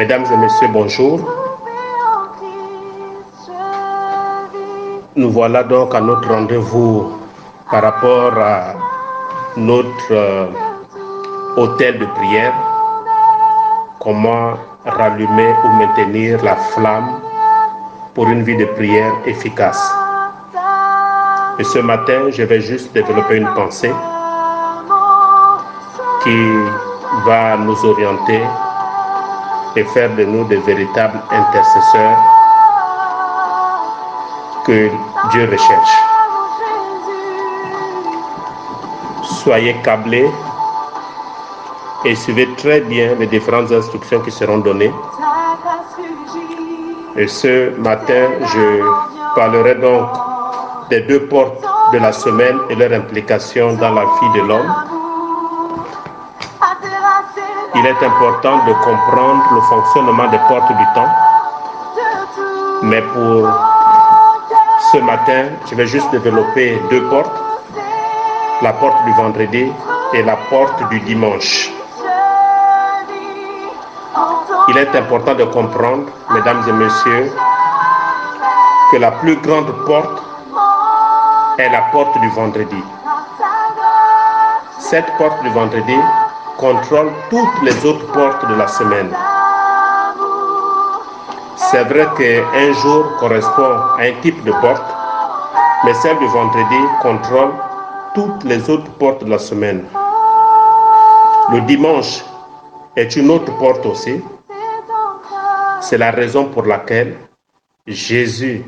Mesdames et messieurs, bonjour. Nous voilà donc à notre rendez-vous par rapport à notre hôtel de prière. Comment rallumer ou maintenir la flamme pour une vie de prière efficace. Et ce matin, je vais juste développer une pensée qui va nous orienter et faire de nous des véritables intercesseurs que Dieu recherche. Soyez câblés et suivez très bien les différentes instructions qui seront données. Et ce matin, je parlerai donc des 2 portes de la semaine et leur implication dans la vie de l'homme. Il est important de comprendre le fonctionnement des portes du temps. Mais pour ce matin, je vais juste développer 2 portes. La porte du vendredi et la porte du dimanche. Il est important de comprendre, mesdames et messieurs, que la plus grande porte est la porte du vendredi. Cette porte du vendredi contrôle toutes les autres portes de la semaine. C'est vrai qu'un jour correspond à un type de porte, mais celle du vendredi contrôle toutes les autres portes de la semaine. Le dimanche est une autre porte aussi. C'est la raison pour laquelle Jésus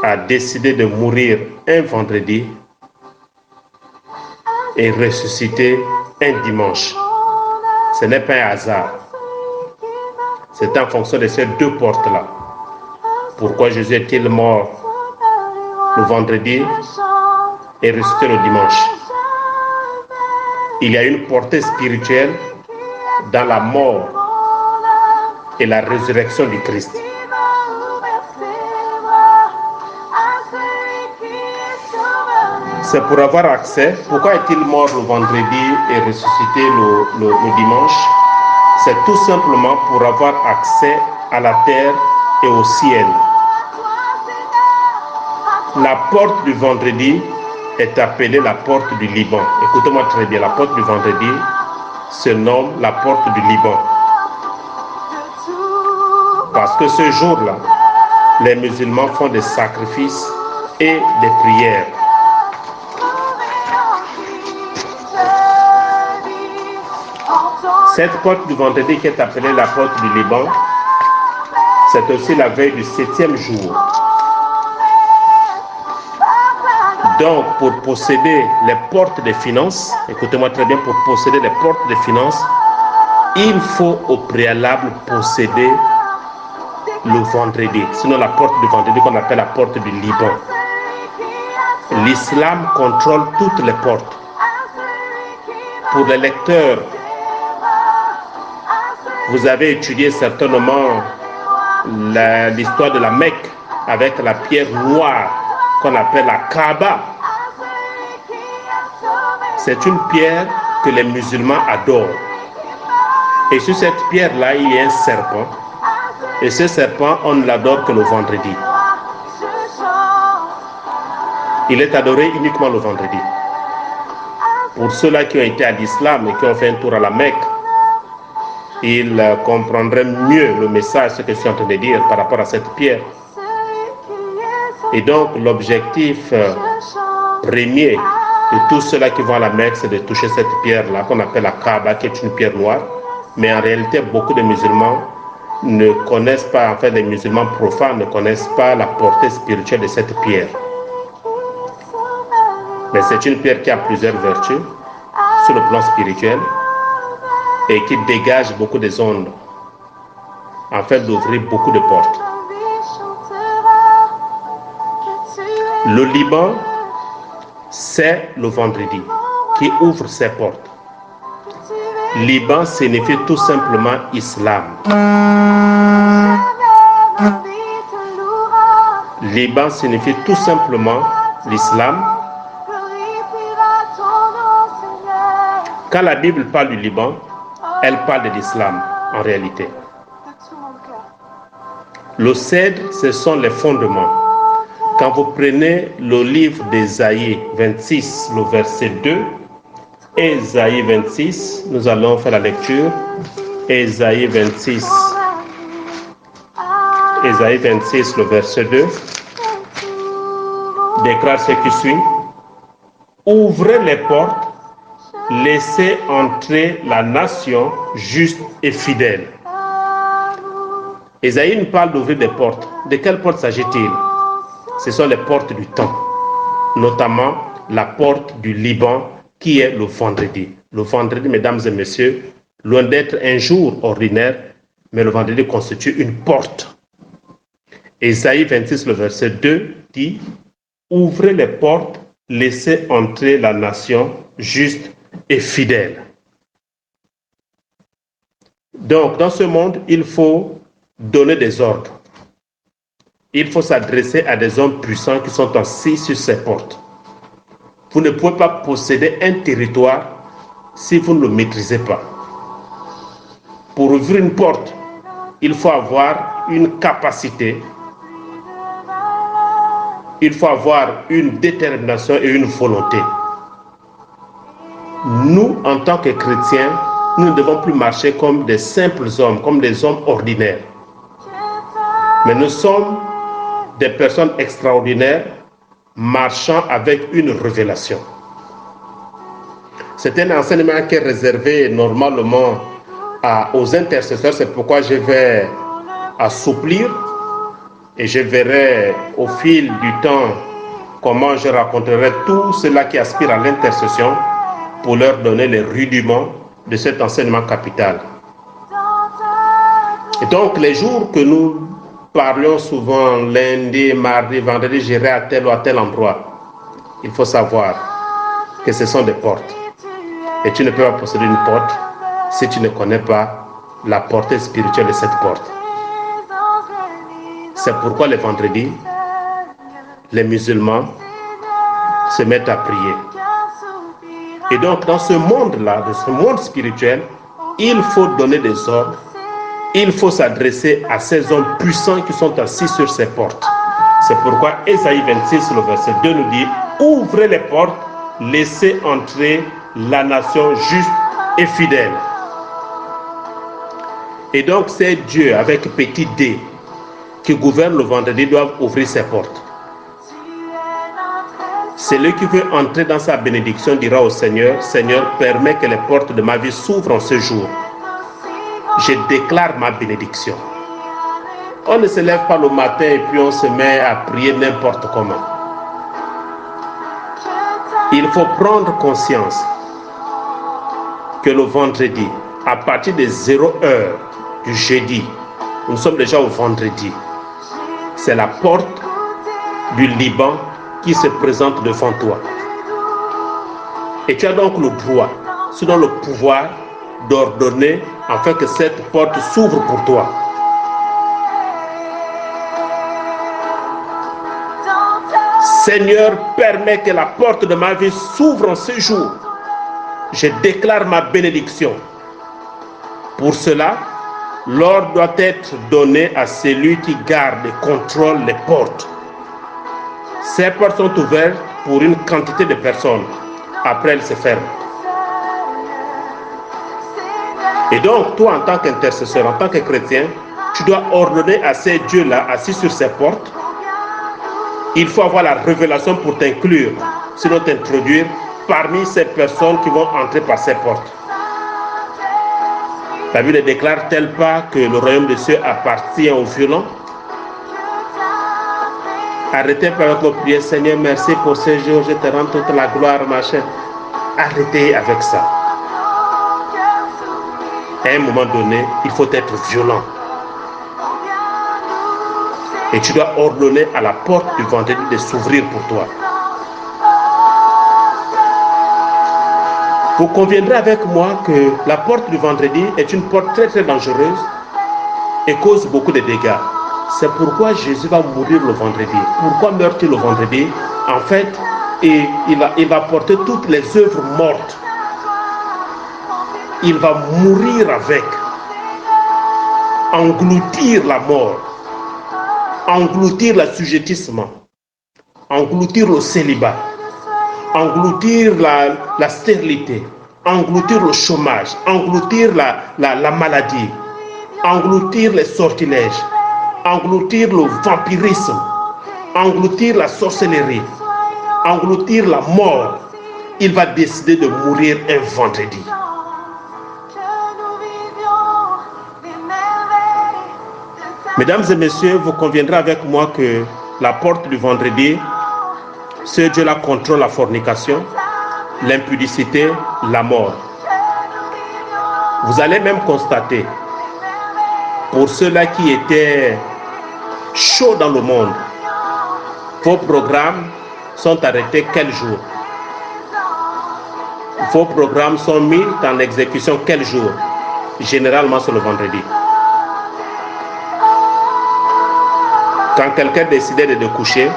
a décidé de mourir un vendredi et ressusciter un dimanche. Ce n'est pas un hasard. C'est en fonction de ces 2 portes-là. Pourquoi Jésus est-il mort le vendredi et ressuscité le dimanche? Il y a une portée spirituelle dans la mort et la résurrection du Christ. C'est pour avoir accès. Pourquoi est-il mort le vendredi et ressuscité le dimanche? C'est tout simplement pour avoir accès à la terre et au ciel. La porte du vendredi est appelée la porte du Liban. Écoutez-moi très bien, la porte du vendredi se nomme la porte du Liban. Parce que ce jour-là, les musulmans font des sacrifices et des prières. Cette porte du vendredi qui est appelée la porte du Liban, c'est aussi la veille du 7e jour. Donc, pour posséder les portes des finances, écoutez-moi très bien, pour posséder les portes des finances, il faut au préalable posséder le vendredi. Sinon, la porte du vendredi qu'on appelle la porte du Liban. L'islam contrôle toutes les portes. Pour les lecteurs, vous avez étudié certainement l'histoire de la Mecque avec la pierre noire qu'on appelle la Kaaba. C'est une pierre que les musulmans adorent. Et sur cette pierre-là, il y a un serpent. Et ce serpent, on ne l'adore que le vendredi. Il est adoré uniquement le vendredi. Pour ceux-là qui ont été à l'islam et qui ont fait un tour à la Mecque, ils comprendraient mieux le message, ce que je suis en train de dire par rapport à cette pierre. Et donc, l'objectif premier de tous ceux-là qui vont à la Mecque, c'est de toucher cette pierre-là, qu'on appelle la Kaaba, qui est une pierre noire. Mais en réalité, beaucoup de musulmans ne connaissent pas, en fait, les musulmans profanes ne connaissent pas la portée spirituelle de cette pierre. Mais c'est une pierre qui a plusieurs vertus sur le plan spirituel et qui dégage beaucoup des ondes, en fait, d'ouvrir beaucoup de portes. Le Liban, c'est le vendredi qui ouvre ses portes. Liban signifie tout simplement islam. Liban signifie tout simplement l'islam. Quand la Bible parle du Liban, elle parle de l'islam en réalité. Le cèdre, ce sont les fondements. Quand vous prenez le livre d'Ésaïe 26, le verset 2, Ésaïe 26, nous allons faire la lecture. Ésaïe 26, le verset 2, déclare ce qui suit. Ouvrez les portes, laissez entrer la nation juste et fidèle. Ésaïe nous parle d'ouvrir des portes. De quelles portes s'agit-il? Ce sont les portes du temps, notamment la porte du Liban qui est le vendredi. Le vendredi, mesdames et messieurs, loin d'être un jour ordinaire, mais le vendredi constitue une porte. Ésaïe 26, le verset 2 dit « Ouvrez les portes, laissez entrer la nation juste et fidèle. » Donc, dans ce monde, il faut donner des ordres. Il faut s'adresser à des hommes puissants qui sont assis sur ces portes. Vous ne pouvez pas posséder un territoire si vous ne le maîtrisez pas. Pour ouvrir une porte, il faut avoir une capacité, il faut avoir une détermination et une volonté. Nous, en tant que chrétiens, nous ne devons plus marcher comme des simples hommes, comme des hommes ordinaires. Mais nous sommes des personnes extraordinaires marchant avec une révélation. C'est un enseignement qui est réservé normalement aux intercesseurs. C'est pourquoi je vais assouplir et je verrai au fil du temps comment je raconterai tout cela qui aspire à l'intercession pour leur donner les rudiments de cet enseignement capital. Et donc les jours que nous parlions souvent lundi, mardi, vendredi, j'irai à tel ou à tel endroit, il faut savoir que ce sont des portes. Et tu ne peux pas posséder une porte si tu ne connais pas la portée spirituelle de cette porte. C'est pourquoi les vendredis, les musulmans se mettent à prier. Et donc dans ce monde-là, dans ce monde spirituel, il faut donner des ordres. Il faut s'adresser à ces hommes puissants qui sont assis sur ces portes. C'est pourquoi Ésaïe 26, le verset 2 nous dit « Ouvrez les portes, laissez entrer la nation juste et fidèle. » Et donc c'est Dieu avec petit d qui gouverne le vendredi doivent ouvrir ses portes. Celui qui veut entrer dans sa bénédiction dira au Seigneur, « Seigneur, permets que les portes de ma vie s'ouvrent en ce jour. Je déclare ma bénédiction. » On ne se lève pas le matin et puis on se met à prier n'importe comment. Il faut prendre conscience que le vendredi, à partir de 0 heure du jeudi, nous sommes déjà au vendredi. C'est la porte du Liban qui se présente devant toi. Et tu as donc le droit, sinon le pouvoir, d'ordonner afin que cette porte s'ouvre pour toi. Seigneur, permets que la porte de ma vie s'ouvre en ce jour. Je déclare ma bénédiction. Pour cela, l'ordre doit être donné à celui qui garde et contrôle les portes. Ces portes sont ouvertes pour une quantité de personnes. Après, elles se ferment. Et donc, toi, en tant qu'intercesseur, en tant que chrétien, tu dois ordonner à ces dieux-là, assis sur ces portes. Il faut avoir la révélation pour t'inclure, sinon t'introduire parmi ces personnes qui vont entrer par ces portes. La Bible ne déclare-t-elle pas que le royaume des cieux appartient aux violents? Arrêtez par votre prière, Seigneur, merci pour ce jour, je te rends toute la gloire, ma chère. Arrêtez avec ça. À un moment donné, il faut être violent. Et tu dois ordonner à la porte du vendredi de s'ouvrir pour toi. Vous conviendrez avec moi que la porte du vendredi est une porte très très dangereuse et cause beaucoup de dégâts. C'est pourquoi Jésus va mourir le vendredi. Pourquoi meurt-il le vendredi? En fait, il va porter toutes les œuvres mortes. Il va mourir avec, engloutir la mort. engloutir l'assujettissement, engloutir le célibat, engloutir la stérilité, engloutir le chômage, engloutir la maladie, engloutir les sortilèges, engloutir le vampirisme, engloutir la sorcellerie, engloutir la mort. Il va décider de mourir un vendredi. Mesdames et messieurs, vous conviendrez avec moi que la porte du vendredi, ce Dieu-là contrôle la fornication, l'impudicité, la mort. Vous allez même constater, pour ceux-là qui étaient chauds dans le monde, vos programmes sont arrêtés quel jour? Vos programmes sont mis en exécution quel jour? Généralement, c'est le vendredi. Quand quelqu'un décidait de coucher,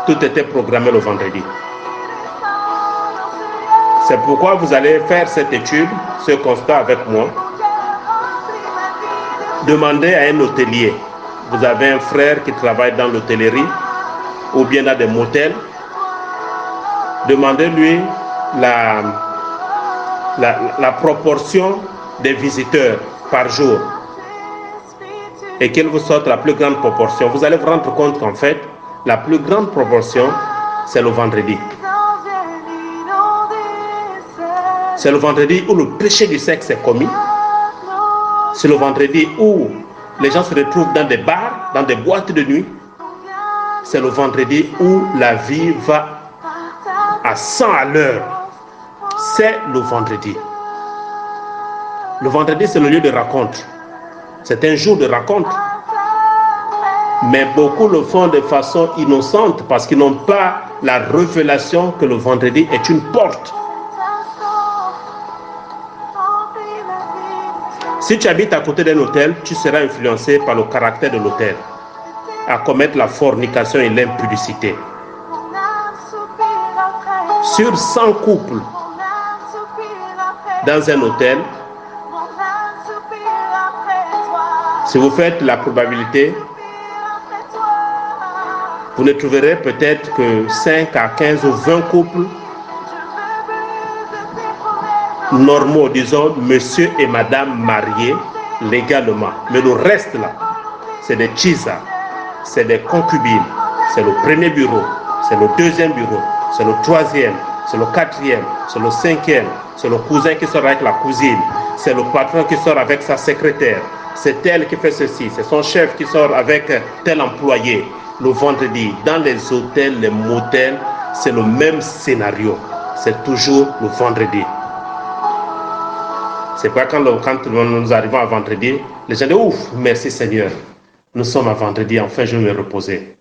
tout était programmé le vendredi. C'est pourquoi vous allez faire cette étude, ce constat avec moi. Demandez à un hôtelier. Vous avez un frère qui travaille dans l'hôtellerie ou bien dans des motels. Demandez-lui la proportion des visiteurs par jour et qu'il vous sorte la plus grande proportion. Vous allez vous rendre compte qu'en fait, la plus grande proportion, c'est le vendredi. C'est le vendredi où le péché du sexe est commis. C'est le vendredi où les gens se retrouvent dans des bars, dans des boîtes de nuit. C'est le vendredi où la vie va à 100 à l'heure. C'est le vendredi. Le vendredi, c'est le lieu de rencontre. C'est un jour de rencontre. Mais beaucoup le font de façon innocente parce qu'ils n'ont pas la révélation que le vendredi est une porte. Si tu habites à côté d'un hôtel, tu seras influencé par le caractère de l'hôtel à commettre la fornication et l'impudicité. Sur 100 couples dans un hôtel, si vous faites la probabilité, vous ne trouverez peut-être que 5 à 15 ou 20 couples normaux, disons, monsieur et madame mariés légalement. Mais le reste là, c'est des chisas, c'est des concubines, c'est le premier bureau, c'est le deuxième bureau, c'est le troisième, c'est le quatrième, c'est le cinquième, c'est le cousin qui sort avec la cousine, c'est le patron qui sort avec sa secrétaire, c'est elle qui fait ceci, c'est son chef qui sort avec tel employé. Le vendredi, dans les hôtels, les motels, c'est le même scénario. C'est toujours le vendredi. C'est pas quand nous arrivons à vendredi, les gens disent ouf, merci Seigneur, nous sommes à vendredi, enfin je vais me reposer.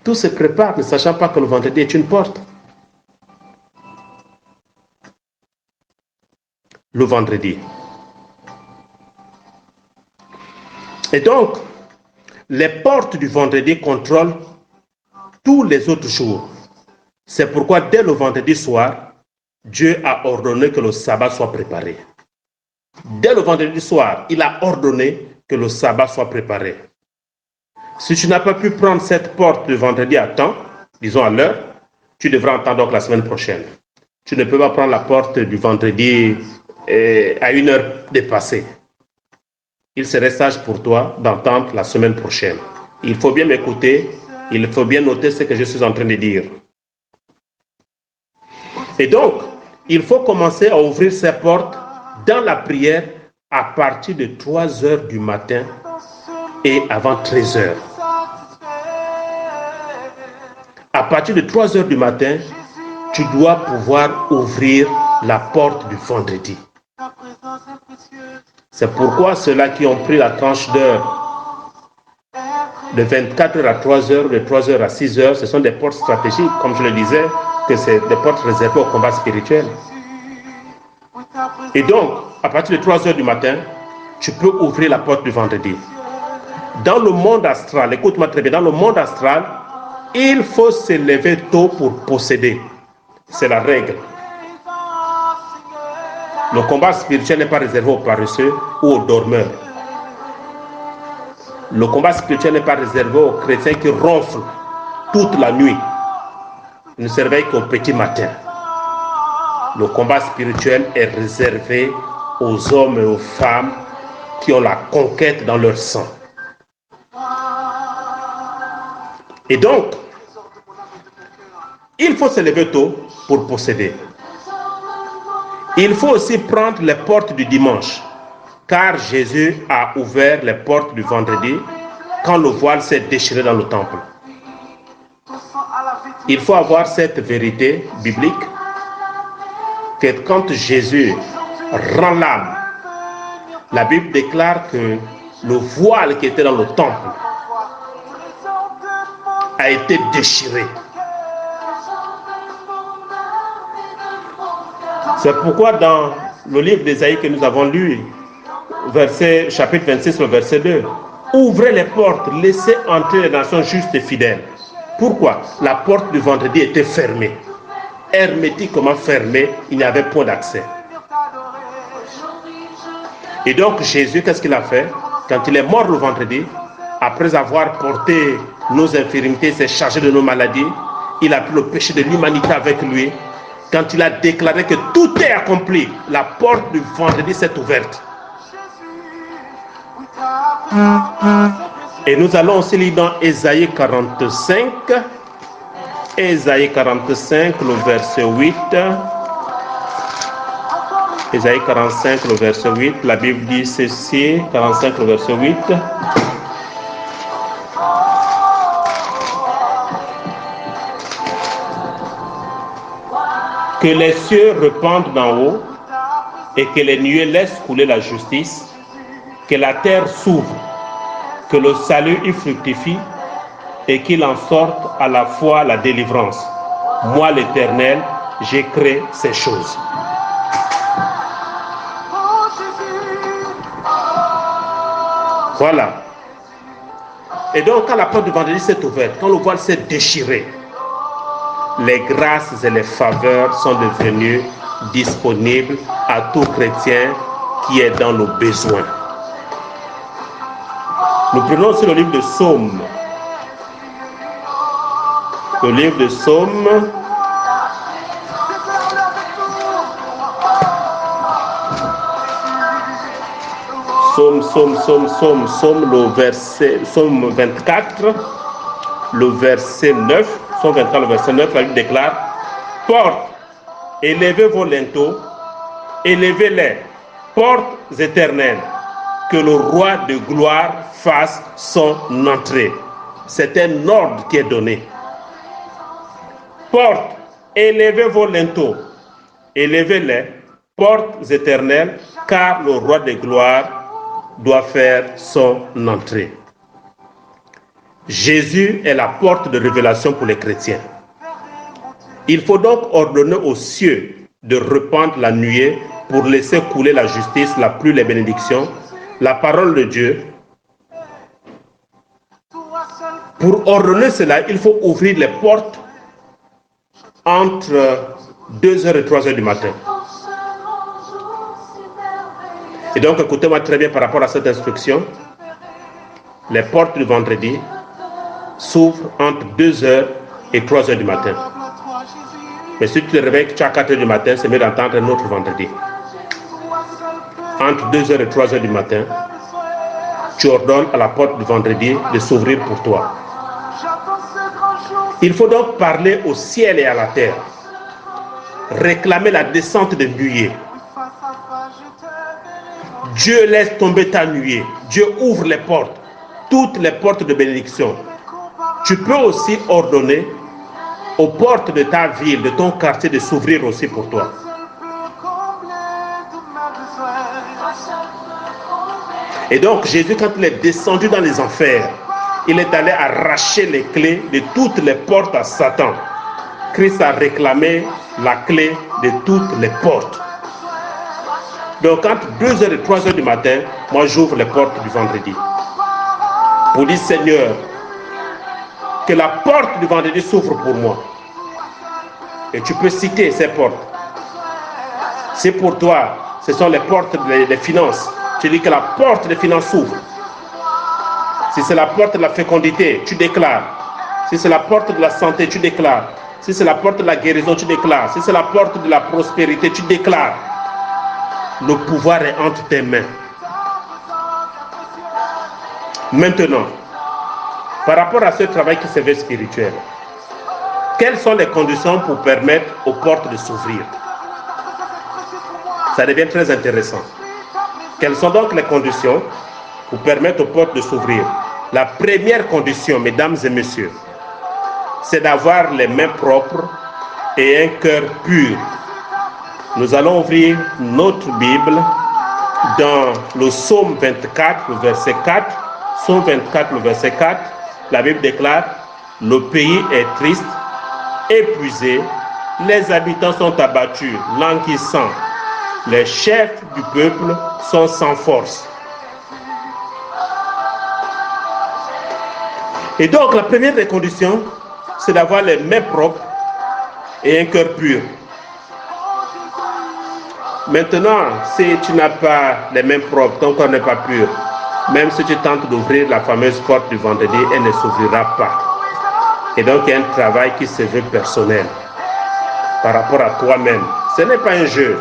Tout se prépare, ne sachant pas que le vendredi est une porte. Le vendredi. Et donc, les portes du vendredi contrôlent tous les autres jours. C'est pourquoi dès le vendredi soir, Dieu a ordonné que le sabbat soit préparé. Dès le vendredi soir, il a ordonné que le sabbat soit préparé. Si tu n'as pas pu prendre cette porte de vendredi à temps, disons à l'heure, tu devras entendre donc la semaine prochaine. Tu ne peux pas prendre la porte du vendredi à 1 heure dépassée. Il serait sage pour toi d'entendre la semaine prochaine. Il faut bien m'écouter, il faut bien noter ce que je suis en train de dire. Et donc, il faut commencer à ouvrir ces portes dans la prière à partir de 3 heures du matin et avant 13 heures. À partir de 3 heures du matin, tu dois pouvoir ouvrir la porte du vendredi. C'est pourquoi ceux-là qui ont pris la tranche d'heure de 24 heures à 3 heures, de 3 heures à 6 heures, ce sont des portes stratégiques, comme je le disais, que c'est des portes réservées au combat spirituel. Et donc, à partir de 3 heures du matin, tu peux ouvrir la porte du vendredi. Dans le monde astral, écoute-moi très bien, dans le monde astral, il faut se lever tôt pour posséder. C'est la règle. Le combat spirituel n'est pas réservé aux paresseux ou aux dormeurs. Le combat spirituel n'est pas réservé aux chrétiens qui ronflent toute la nuit. Ils ne se réveillent qu'au petit matin. Le combat spirituel est réservé aux hommes et aux femmes qui ont la conquête dans leur sang. Et donc, il faut se lever tôt pour posséder. Il faut aussi prendre les portes du dimanche, car Jésus a ouvert les portes du vendredi quand le voile s'est déchiré dans le temple. Il faut avoir cette vérité biblique que quand Jésus rend l'âme, la Bible déclare que le voile qui était dans le temple a été déchiré. C'est pourquoi dans le livre d'Ésaïe que nous avons lu, chapitre 26, le verset 2, ouvrez les portes, laissez entrer les nations justes et fidèles. Pourquoi? La porte du vendredi était fermée. Hermétiquement fermée, il n'y avait point d'accès. Et donc Jésus, qu'est-ce qu'il a fait? Quand il est mort le vendredi, après avoir porté nos infirmités, s'est chargé de nos maladies, il a pris le péché de l'humanité avec lui. Quand il a déclaré que tout est accompli, la porte du vendredi s'est ouverte. Et nous allons aussi lire dans Ésaïe 45. Ésaïe 45, le verset 8. Ésaïe 45, le verset 8. La Bible dit ceci, 45, le verset 8. Que les cieux répandent d'en haut et que les nuées laissent couler la justice, que la terre s'ouvre, que le salut y fructifie et qu'il en sorte à la fois la délivrance. Moi, l'Éternel, j'ai créé ces choses. Voilà. Et donc, quand la porte du vendredi s'est ouverte, quand le voile s'est déchiré, les grâces et les faveurs sont devenues disponibles à tout chrétien qui est dans le besoin. Nous prenons aussi le livre de Psaume. Le livre de Psaume. Psaume, le verset, Psaume 24, le verset 9. Psaume 24, le verset 9, la Bible déclare: portes, élevez vos linteaux, élevez-les, portes éternelles, que le roi de gloire fasse son entrée. C'est un ordre qui est donné. Portes, élevez vos linteaux, élevez-les, portes éternelles, car le roi de gloire doit faire son entrée. Jésus est la porte de révélation pour les chrétiens. Il faut donc ordonner aux cieux de répandre la nuée pour laisser couler la justice, la pluie, les bénédictions, la parole de Dieu. Pour ordonner cela, il faut ouvrir les portes entre 2h et 3h du matin. Et donc, écoutez-moi très bien par rapport à cette instruction. Les portes du vendredi s'ouvrent entre 2h et 3h du matin. Mais si tu te réveilles à 4h du matin, c'est mieux d'entendre un autre vendredi. Entre 2h et 3h du matin, tu ordonnes à la porte du vendredi de s'ouvrir pour toi. Il faut donc parler au ciel et à la terre. Réclamer la descente des nuées. Dieu laisse tomber ta nuée. Dieu ouvre les portes. Toutes les portes de bénédiction. Tu peux aussi ordonner aux portes de ta ville, de ton quartier, de s'ouvrir aussi pour toi. Et donc Jésus, quand il est descendu dans les enfers, il est allé arracher les clés de toutes les portes à Satan. Christ a réclamé la clé de toutes les portes. Donc entre 2h et 3h du matin, moi j'ouvre les portes du vendredi. Pour dire: Seigneur, que la porte du vendredi s'ouvre pour moi. Et tu peux citer ces portes. C'est pour toi, ce sont les portes des finances. Tu dis que la porte des finances s'ouvre. Si c'est la porte de la fécondité, tu déclares. Si c'est la porte de la santé, tu déclares. Si c'est la porte de la guérison, tu déclares. Si c'est la porte de la prospérité, tu déclares. Le pouvoir est entre tes mains. Maintenant, par rapport à ce travail qui se veut spirituel, quelles sont les conditions pour permettre aux portes de s'ouvrir? Ça devient très intéressant. Quelles sont donc les conditions pour permettre aux portes de s'ouvrir? La première condition, mesdames et messieurs, c'est d'avoir les mains propres et un cœur pur. Nous allons ouvrir notre Bible dans le psaume 24, le verset 4. Psaume 24, le verset 4. La Bible déclare: le pays est triste, épuisé, les habitants sont abattus, languissants, les chefs du peuple sont sans force. Et donc la première des conditions, c'est d'avoir les mains propres et un cœur pur. Maintenant, si tu n'as pas les mains propres, ton corps n'est pas pur, même si tu tentes d'ouvrir la fameuse porte du vendredi, elle ne s'ouvrira pas. Et donc il y a un travail qui se veut personnel par rapport à toi-même. Ce n'est pas un jeu.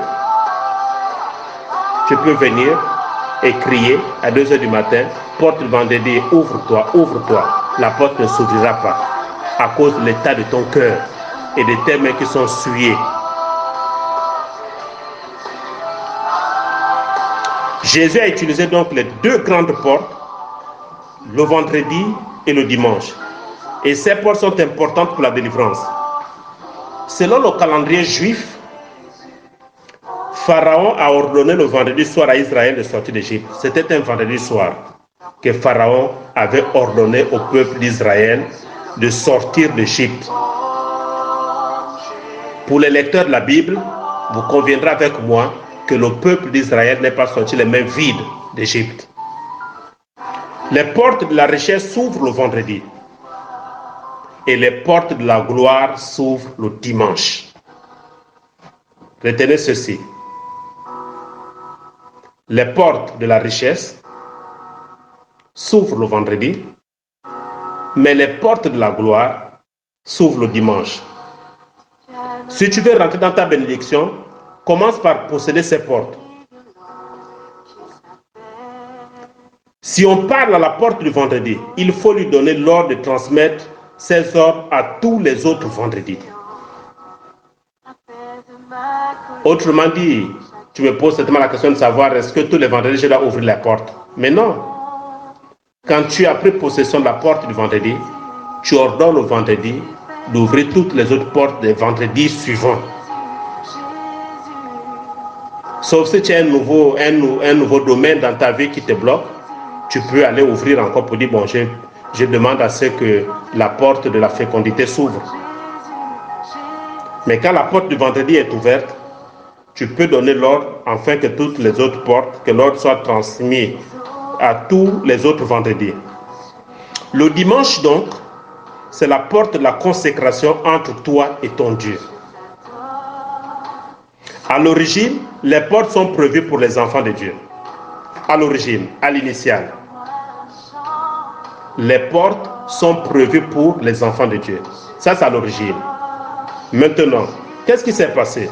Tu peux venir et crier à 2 h du matin: porte du vendredi, ouvre-toi, ouvre-toi. La porte ne s'ouvrira pas à cause de l'état de ton cœur et de tes mains qui sont souillées. Jésus a utilisé donc les 2 grandes portes, le vendredi et le dimanche. Et ces portes sont importantes pour la délivrance. Selon le calendrier juif, Pharaon a ordonné le vendredi soir à Israël de sortir d'Égypte. C'était un vendredi soir que Pharaon avait ordonné au peuple d'Israël de sortir d'Égypte. Pour les lecteurs de la Bible, vous conviendrez avec moi que le peuple d'Israël n'est pas sorti les mains vides d'Égypte. Les portes de la richesse s'ouvrent le vendredi et les portes de la gloire s'ouvrent le dimanche. Retenez ceci. Les portes de la richesse s'ouvrent le vendredi, mais les portes de la gloire s'ouvrent le dimanche. Si tu veux rentrer dans ta bénédiction, commence par posséder ces portes. Si on parle à la porte du vendredi, il faut lui donner l'ordre de transmettre ses ordres à tous les autres vendredis. Autrement dit, tu me poses certainement la question de savoir est-ce que tous les vendredis je dois ouvrir la porte. Mais non. Quand tu as pris possession de la porte du vendredi, tu ordonnes au vendredi d'ouvrir toutes les autres portes des vendredis suivants. Sauf si tu as un nouveau domaine dans ta vie qui te bloque, tu peux aller ouvrir encore pour dire, bon, je demande à ce que la porte de la fécondité s'ouvre. Mais quand la porte du vendredi est ouverte, tu peux donner l'ordre afin que toutes les autres portes, que l'ordre soit transmis à tous les autres vendredis. Le dimanche donc, c'est la porte de la consécration entre toi et ton Dieu. À l'origine, les portes sont prévues pour les enfants de Dieu. À l'origine, à l'initiale. Les portes sont prévues pour les enfants de Dieu. Ça, c'est à l'origine. Maintenant, qu'est-ce qui s'est passé?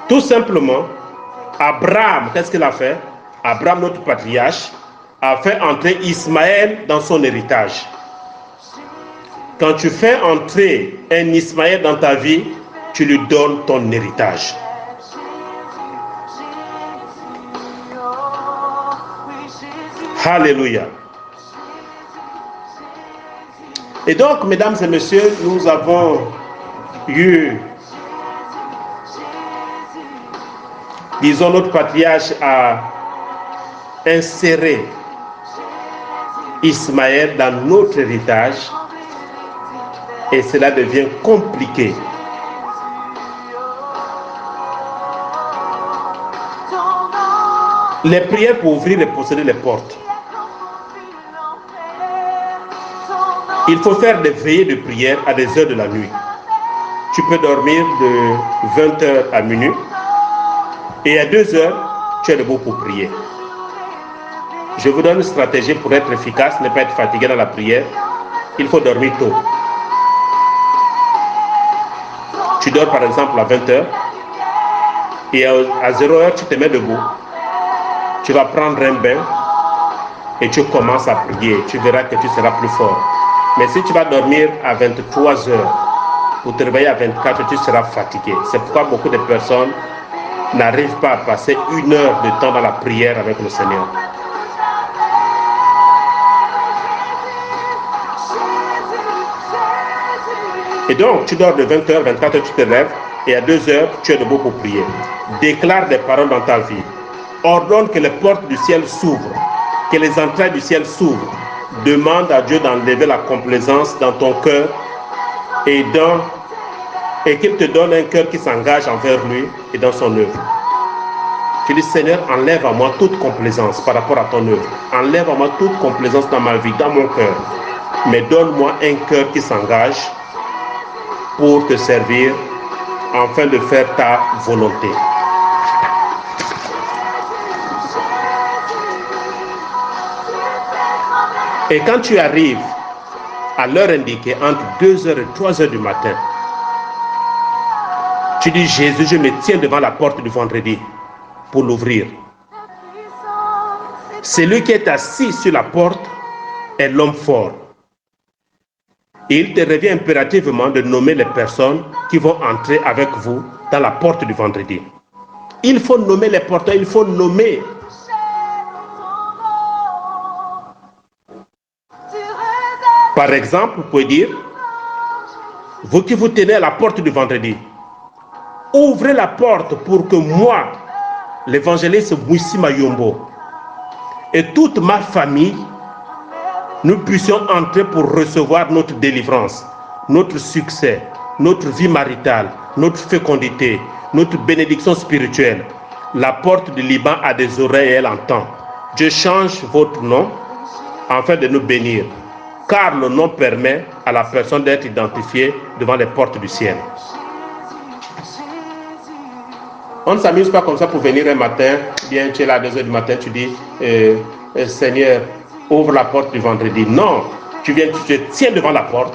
Tout simplement, Abraham, qu'est-ce qu'il a fait? Abraham, notre patriarche, a fait entrer Ismaël dans son héritage. Quand tu fais entrer un Ismaël dans ta vie, tu lui donnes ton héritage. Alléluia. Et donc, mesdames et messieurs, nous avons eu, disons, notre patriarche a inséré Ismaël dans notre héritage et cela devient compliqué. Les prières pour ouvrir et posséder les portes. Il faut faire des veillées de prière à des heures de la nuit. Tu peux dormir de 20h à minuit et à 2h, tu es debout pour prier. Je vous donne une stratégie pour être efficace, ne pas être fatigué dans la prière. Il faut dormir tôt. Tu dors par exemple à 20h et à 0h, tu te mets debout. Tu vas prendre un bain et tu commences à prier. Tu verras que tu seras plus fort. Mais si tu vas dormir à 23h ou te réveiller à 24h, tu seras fatigué. C'est pourquoi beaucoup de personnes n'arrivent pas à passer 1 heure de temps dans la prière avec le Seigneur. Et donc, tu dors de 20h, 24h, tu te lèves, et à 2h, tu es debout pour prier. Déclare des paroles dans ta vie. Ordonne que les portes du ciel s'ouvrent, que les entrailles du ciel s'ouvrent. Demande à Dieu d'enlever la complaisance dans ton cœur et qu'il te donne un cœur qui s'engage envers lui et dans son œuvre. Tu dis, Seigneur, enlève à moi toute complaisance par rapport à ton œuvre. Enlève à moi toute complaisance dans ma vie, dans mon cœur. Mais donne-moi un cœur qui s'engage pour te servir, afin de faire ta volonté. Et quand tu arrives à l'heure indiquée, entre 2h et 3h du matin, tu dis, Jésus, je me tiens devant la porte du vendredi pour l'ouvrir. Celui qui est assis sur la porte est l'homme fort. Et il te revient impérativement de nommer les personnes qui vont entrer avec vous dans la porte du vendredi. Il faut nommer les porteurs, il faut nommer. Par exemple, vous pouvez dire, vous qui vous tenez à la porte du vendredi, ouvrez la porte pour que moi, l'évangéliste Moussi Mayombo, et toute ma famille, nous puissions entrer pour recevoir notre délivrance, notre succès, notre vie maritale, notre fécondité, notre bénédiction spirituelle. La porte du Liban a des oreilles et elle entend. Dieu change votre nom afin de nous bénir, car le nom permet à la personne d'être identifiée devant les portes du ciel. On ne s'amuse pas comme ça pour venir un matin, bien tu es là à 2h du matin, tu dis, Seigneur, ouvre la porte du vendredi. Non, tu viens, tu te tiens devant la porte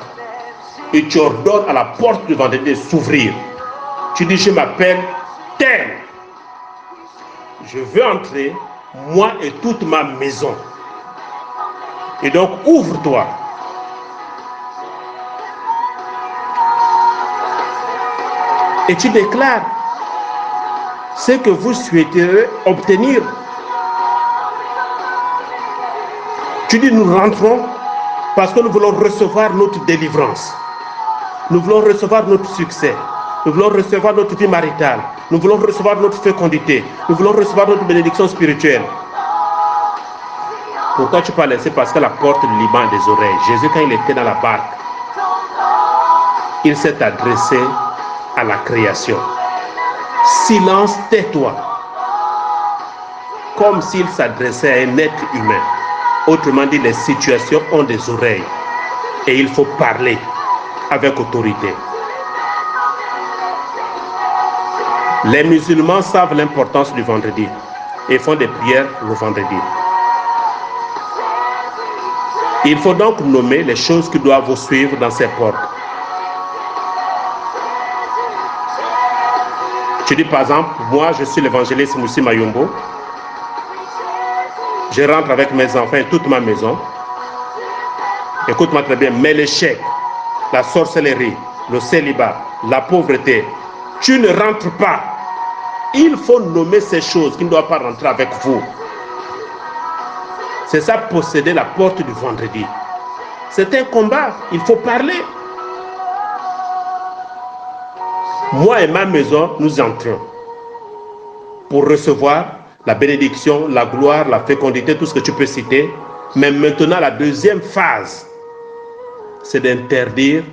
et tu ordonnes à la porte du vendredi de s'ouvrir. Tu dis, je m'appelle tel. Je veux entrer, moi et toute ma maison. Et donc, ouvre-toi. Et tu déclares ce que vous souhaiterez obtenir. Tu dis, nous rentrons parce que nous voulons recevoir notre délivrance. Nous voulons recevoir notre succès. Nous voulons recevoir notre vie maritale. Nous voulons recevoir notre fécondité. Nous voulons recevoir notre bénédiction spirituelle. Pourquoi tu parles? C'est parce que la porte du Liban a des oreilles. Jésus, quand il était dans la barque, il s'est adressé à la création. Silence, tais-toi. Comme s'il s'adressait à un être humain. Autrement dit, les situations ont des oreilles et il faut parler avec autorité. Les musulmans savent l'importance du vendredi et font des prières le vendredi. Il faut donc nommer les choses qui doivent vous suivre dans ces portes. Tu dis par exemple, moi je suis l'évangéliste Moussi Mayombo. Je rentre avec mes enfants et toute ma maison. Écoute-moi très bien, mais l'échec, la sorcellerie, le célibat, la pauvreté, tu ne rentres pas. Il faut nommer ces choses qui ne doivent pas rentrer avec vous. C'est ça, posséder la porte du vendredi. C'est un combat, il faut parler. Moi et ma maison, nous entrons pour recevoir la bénédiction, la gloire, la fécondité, tout ce que tu peux citer. Mais maintenant, la deuxième phase, c'est d'interdire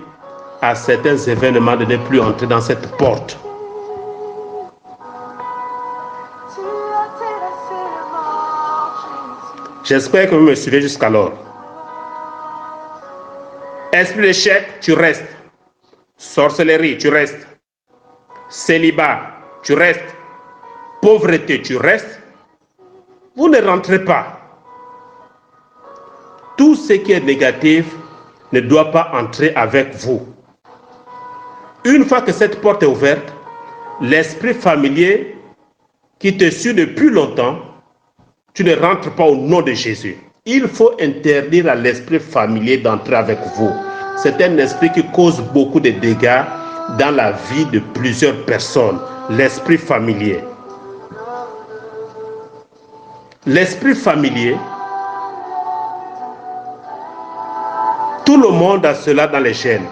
à certains événements de ne plus entrer dans cette porte. J'espère que vous me suivez jusqu'alors. Esprit d'échec, tu restes. Sorcellerie, tu restes. Célibat, tu restes. Pauvreté, tu restes. Vous ne rentrez pas. tout ce qui est négatif ne doit pas entrer avec vous. Une fois que cette porte est ouverte, l'esprit familier qui te suit depuis longtemps, tu ne rentres pas au nom de Jésus. Il faut interdire à l'esprit familier d'entrer avec vous. C'est un esprit qui cause beaucoup de dégâts dans la vie de plusieurs personnes. L'esprit familier. L'esprit familier, tout le monde a cela dans les gènes.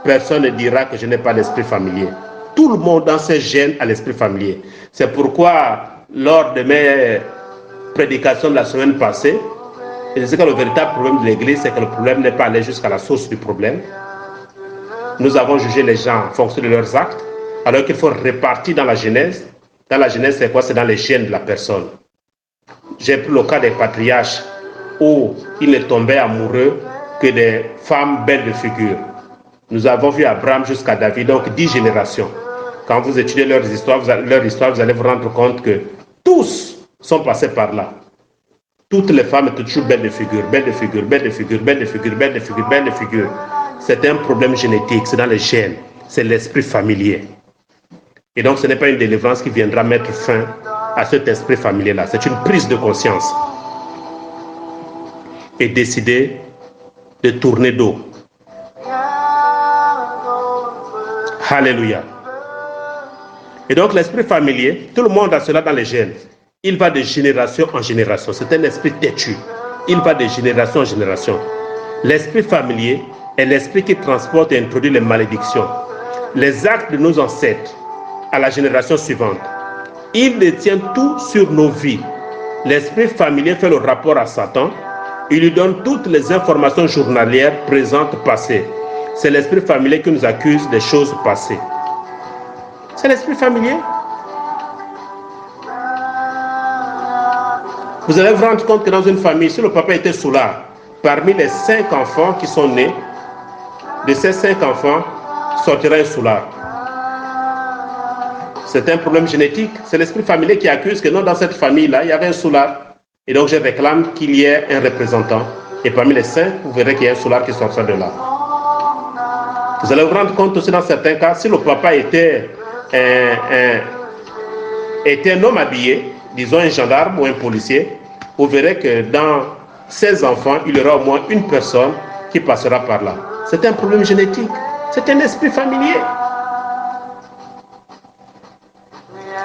Personne ne dira que je n'ai pas d'esprit familier. Tout le monde dans ses gènes a l'esprit familier. C'est pourquoi, lors de mes prédications de la semaine passée, je sais que le véritable problème de l'Église, c'est que le problème n'est pas allé jusqu'à la source du problème. Nous avons jugé les gens en fonction de leurs actes, alors qu'il faut répartir dans la Genèse. Dans la Genèse, c'est quoi? C'est dans les gènes de la personne. J'ai pris le cas des patriarches où ils ne tombaient amoureux que des femmes belles de figure. Nous avons vu Abraham jusqu'à David, donc 10 générations. Quand vous étudiez leur histoire, vous allez vous rendre compte que tous sont passés par là. Toutes les femmes étaient toujours belles de figure, belles de figure, belles de figure, belles de figure, belles de figure, belles de figure. C'est un problème génétique, c'est dans les gènes, c'est l'esprit familier. Et donc ce n'est pas une délivrance qui viendra mettre fin à cet esprit familier-là. C'est une prise de conscience. Et décider de tourner dos. Alléluia. Et donc l'esprit familier, tout le monde a cela dans les gènes. Il va de génération en génération. C'est un esprit têtu. Il va de génération en génération. L'esprit familier est l'esprit qui transporte et introduit les malédictions, les actes de nos ancêtres à la génération suivante. Il détient tout sur nos vies. L'esprit familier fait le rapport à Satan. Il lui donne toutes les informations journalières, présentes, passées. C'est l'esprit familier qui nous accuse des choses passées. C'est l'esprit familier. Vous allez vous rendre compte que dans une famille, si le papa était soulard, parmi les 5 enfants qui sont nés, de ces 5 enfants, sortira un soulard. C'est un problème génétique. C'est l'esprit familier qui accuse que non, dans cette famille-là, il y avait un soulard. Et donc je réclame qu'il y ait un représentant. Et parmi les 5, vous verrez qu'il y a un soulard qui sortira de là. Vous allez vous rendre compte aussi dans certains cas, si le papa était un homme habillé, disons un gendarme ou un policier, vous verrez que dans 16 enfants, il y aura au moins une personne qui passera par là. C'est un problème génétique. C'est un esprit familier.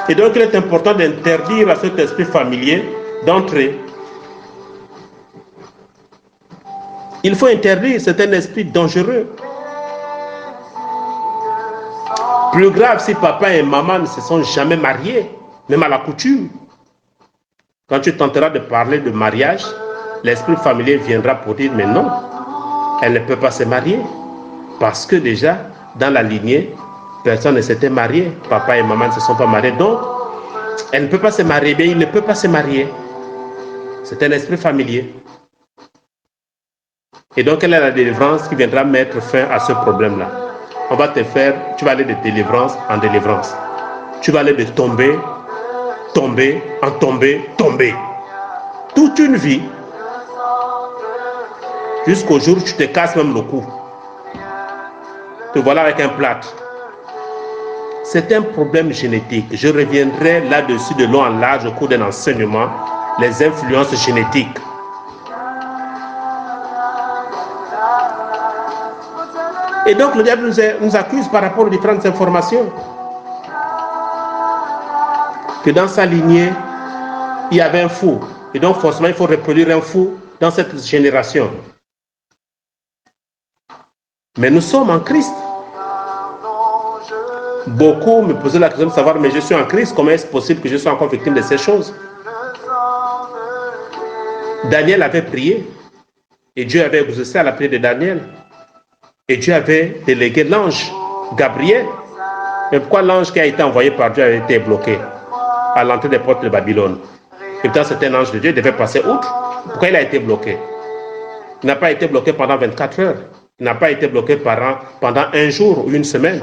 Et donc il est important d'interdire à cet esprit familier d'entrer. Il faut interdire, c'est un esprit dangereux. Plus grave si papa et maman ne se sont jamais mariés, même à la coutume. Quand tu tenteras de parler de mariage, l'esprit familier viendra pour dire, mais non, elle ne peut pas se marier. Parce que déjà, dans la lignée, personne ne s'était marié. Papa et maman ne se sont pas mariés. Donc, elle ne peut pas se marier. Bien, il ne peut pas se marier. C'est un esprit familier. Et donc, quelle est la délivrance qui viendra mettre fin à ce problème-là? On va te faire, tu vas aller de délivrance en délivrance. Tu vas aller de tomber en tomber. Toute une vie. Jusqu'au jour où tu te casses même le cou. Te voilà avec un plâtre. C'est un problème génétique. Je reviendrai là-dessus de long en large au cours d'un enseignement. Les influences génétiques. Et donc le diable nous accuse par rapport aux différentes informations. Que dans sa lignée, il y avait un fou. Et donc forcément, il faut reproduire un fou dans cette génération. Mais nous sommes en Christ. Beaucoup me posaient la question de savoir, mais je suis en Christ, comment est-ce possible que je sois encore victime de ces choses? Daniel avait prié. Et Dieu avait exaucé à la prière de Daniel. Et Dieu avait délégué l'ange Gabriel. Mais pourquoi l'ange qui a été envoyé par Dieu a été bloqué à l'entrée des portes de Babylone? Et pourtant c'est un ange de Dieu, il devait passer outre. Pourquoi il a été bloqué? Il n'a pas été bloqué pendant 24 heures. Il n'a pas été bloqué pendant un jour ou une semaine.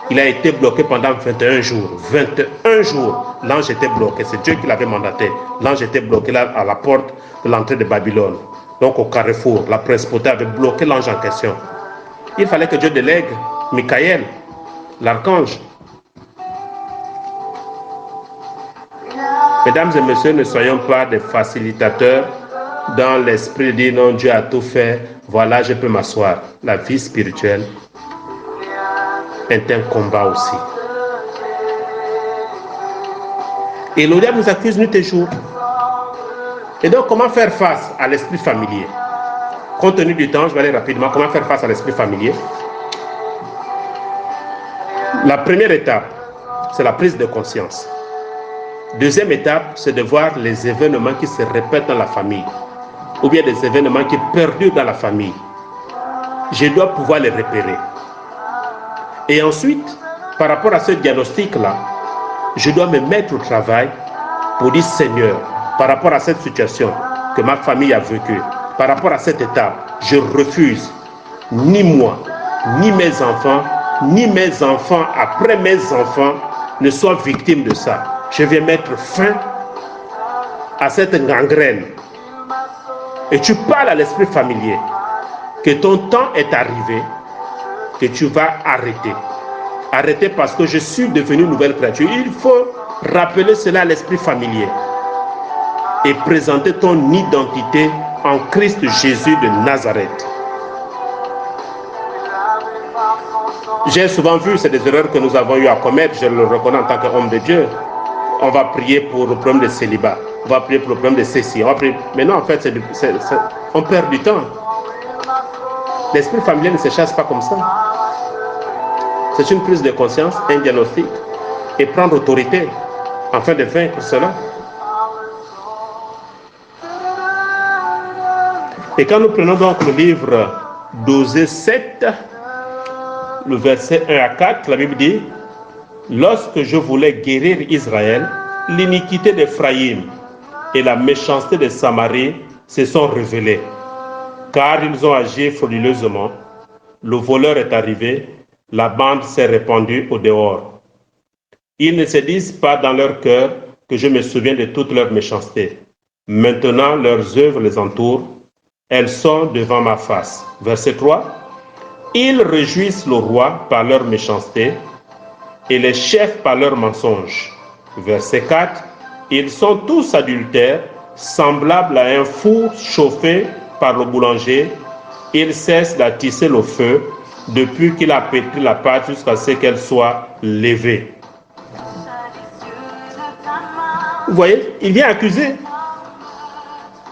Il a été bloqué pendant 21 jours. 21 jours, l'ange était bloqué. C'est Dieu qui l'avait mandaté. L'ange était bloqué là à la porte de l'entrée de Babylone. Donc au carrefour, la principauté avait bloqué l'ange en question. Il fallait que Dieu délègue Michael, l'archange. Mesdames et messieurs, ne soyons pas des facilitateurs dans l'esprit de dire non, Dieu a tout fait, voilà, je peux m'asseoir. La vie spirituelle est un combat aussi. Et le diable nous accuse nuit et jour. Et donc, comment faire face à l'esprit familier? Compte tenu du temps, je vais aller rapidement. Comment faire face à l'esprit familier? La première étape, c'est la prise de conscience. Deuxième étape, c'est de voir les événements qui se répètent dans la famille, ou bien des événements qui perdurent dans la famille. Je dois pouvoir les repérer. Et ensuite, par rapport à ce diagnostic-là, je dois me mettre au travail pour dire, Seigneur, par rapport à cette situation que ma famille a vécue, par rapport à cette étape, je refuse, ni moi, ni mes enfants après mes enfants ne soient victimes de ça. Je vais mettre fin à cette gangrène. Et tu parles à l'esprit familier que ton temps est arrivé, que tu vas arrêter. Arrêter parce que je suis devenu une nouvelle créature. Il faut rappeler cela à l'esprit familier et présenter ton identité en Christ Jésus de Nazareth. J'ai souvent vu, c'est des erreurs que nous avons eu à commettre, je le reconnais en tant qu'homme de Dieu. On va prier pour le problème de célibat, on va prier pour le problème de ceci, on va prier. Mais non, en fait, on perd du temps. L'esprit familier ne se chasse pas comme ça. C'est une prise de conscience, un diagnostic, et prendre autorité afin de vaincre cela. Et quand nous prenons donc le livre d'Osée 7, le verset 1 à 4, la Bible dit: lorsque je voulais guérir Israël, l'iniquité d'Éphraïm et la méchanceté de Samarie se sont révélées, car ils ont agi frauduleusement. Le voleur est arrivé, la bande s'est répandue au dehors. Ils ne se disent pas dans leur cœur que je me souviens de toute leur méchanceté. Maintenant, leurs œuvres les entourent, elles sont devant ma face. Verset 3. Ils réjouissent le roi par leur méchanceté et les chefs par leurs mensonges. Verset 4. Ils sont tous adultères, semblables à un four chauffé par le boulanger. Ils cessent d'attisser le feu depuis qu'il a pétri la pâte jusqu'à ce qu'elle soit levée. Vous voyez, il vient accuser.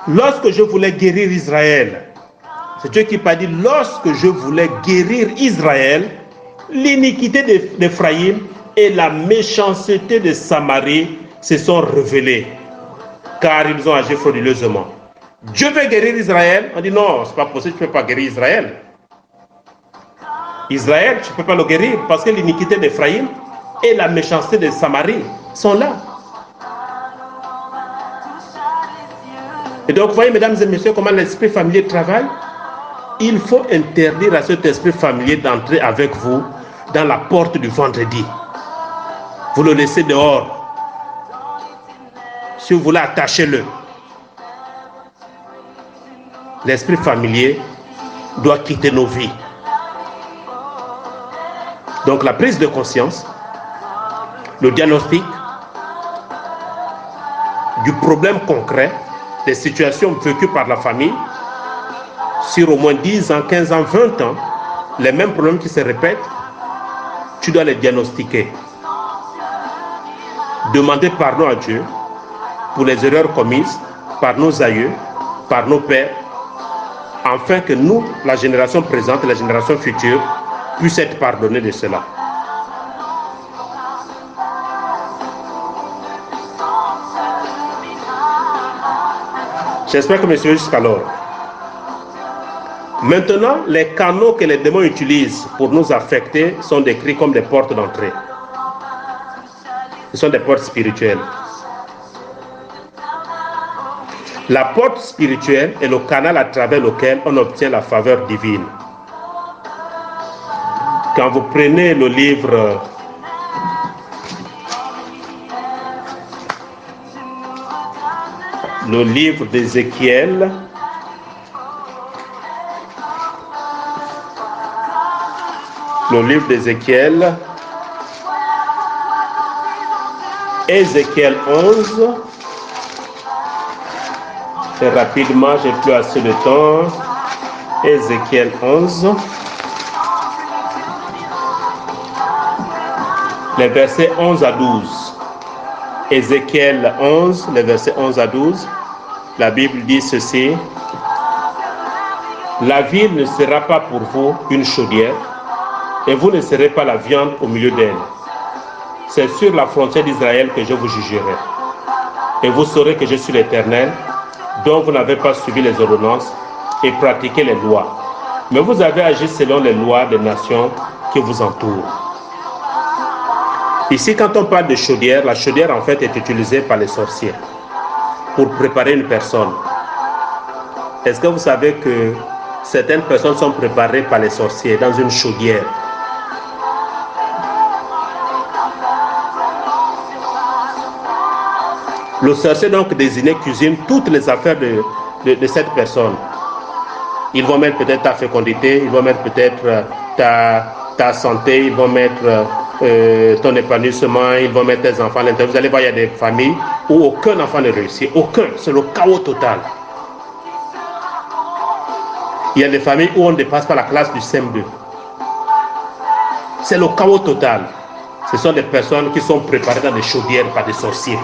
Lorsque je voulais guérir Israël, c'est Dieu qui m'a dit, lorsque je voulais guérir Israël, l'iniquité d'Éphraïm et la méchanceté de Samarie se sont révélées, car ils ont agi frauduleusement. Dieu veut guérir Israël. On dit non, c'est pas possible, tu ne peux pas guérir Israël. Israël, tu ne peux pas le guérir parce que l'iniquité d'Éphraïm et la méchanceté de Samarie sont là. Et donc, vous voyez, mesdames et messieurs, comment l'esprit familier travaille. Il faut interdire à cet esprit familier d'entrer avec vous dans la porte du vendredi. Vous le laissez dehors. Si vous voulez, attachez-le. L'esprit familier doit quitter nos vies. Donc la prise de conscience, le diagnostic du problème concret, des situations vécues par la famille, sur au moins 10 ans, 15 ans, 20 ans, les mêmes problèmes qui se répètent, tu dois les diagnostiquer. Demander pardon à Dieu pour les erreurs commises par nos aïeux, par nos pères, afin que nous, la génération présente et la génération future, puissent être pardonnés de cela. J'espère que vous me suivez jusqu'alors. Maintenant, les canaux que les démons utilisent pour nous affecter sont décrits comme des portes d'entrée. Ce sont des portes spirituelles. La porte spirituelle est le canal à travers lequel on obtient la faveur divine. Quand vous prenez le livre d'Ézéchiel, Le livre d'Ézéchiel. Ézéchiel 11. Et rapidement, j'ai plus assez de temps. Ézéchiel 11. Les versets 11 à 12. Ézéchiel 11, les versets 11 à 12. La Bible dit ceci. La ville ne sera pas pour vous une chaudière, et vous ne serez pas la viande au milieu d'elle. C'est sur la frontière d'Israël que je vous jugerai. Et vous saurez que je suis l'Éternel, dont vous n'avez pas suivi les ordonnances et pratiqué les lois. Mais vous avez agi selon les lois des nations qui vous entourent. Ici, quand on parle de chaudière, la chaudière en fait est utilisée par les sorciers pour préparer une personne. Est-ce que vous savez que certaines personnes sont préparées par les sorciers dans une chaudière? Le sorcier donc désigné cuisine toutes les affaires de cette personne. Ils vont mettre peut-être ta fécondité, ils vont mettre peut-être ta santé, ils vont mettre ton épanouissement, ils vont mettre tes enfants à l'intérieur. Vous allez voir, il y a des familles où aucun enfant ne réussit, aucun, c'est le chaos total. Il y a des familles où on ne dépasse pas la classe du CM2. C'est le chaos total. Ce sont des personnes qui sont préparées dans des chaudières par des sorciers.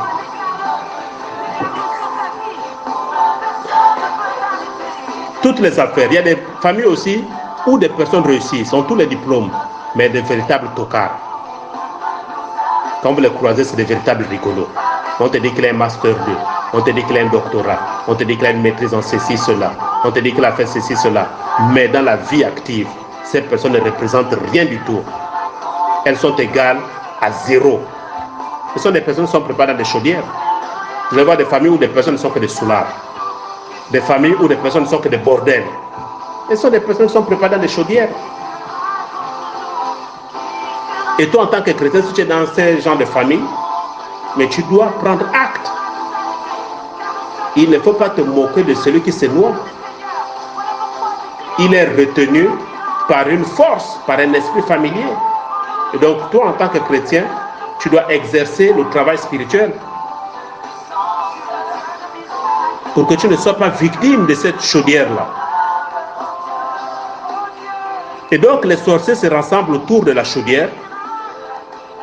Toutes les affaires. Il y a des familles aussi où des personnes réussissent, ont tous les diplômes, mais des véritables tocards. Quand vous les croisez, c'est des véritables rigolos. On te dit qu'il a un master 2, on te dit qu'il a un doctorat, on te dit qu'il a une maîtrise en ceci, cela, on te dit qu'il a fait ceci, cela. Mais dans la vie active, ces personnes ne représentent rien du tout. Elles sont égales à zéro. Ce sont des personnes qui sont préparées dans des chaudières. Vous allez voir des familles où des personnes ne sont que des soulards. Des familles où des personnes ne sont que des bordels. Ce sont des personnes qui sont préparées dans des chaudières. Et toi, en tant que chrétien, si tu es dans ces genres de famille, mais tu dois prendre acte. Il ne faut pas te moquer de celui qui se noie. Il est retenu par une force, par un esprit familier. Et donc, toi, en tant que chrétien, tu dois exercer le travail spirituel pour que tu ne sois pas victime de cette chaudière-là. Et donc, les sorciers se rassemblent autour de la chaudière.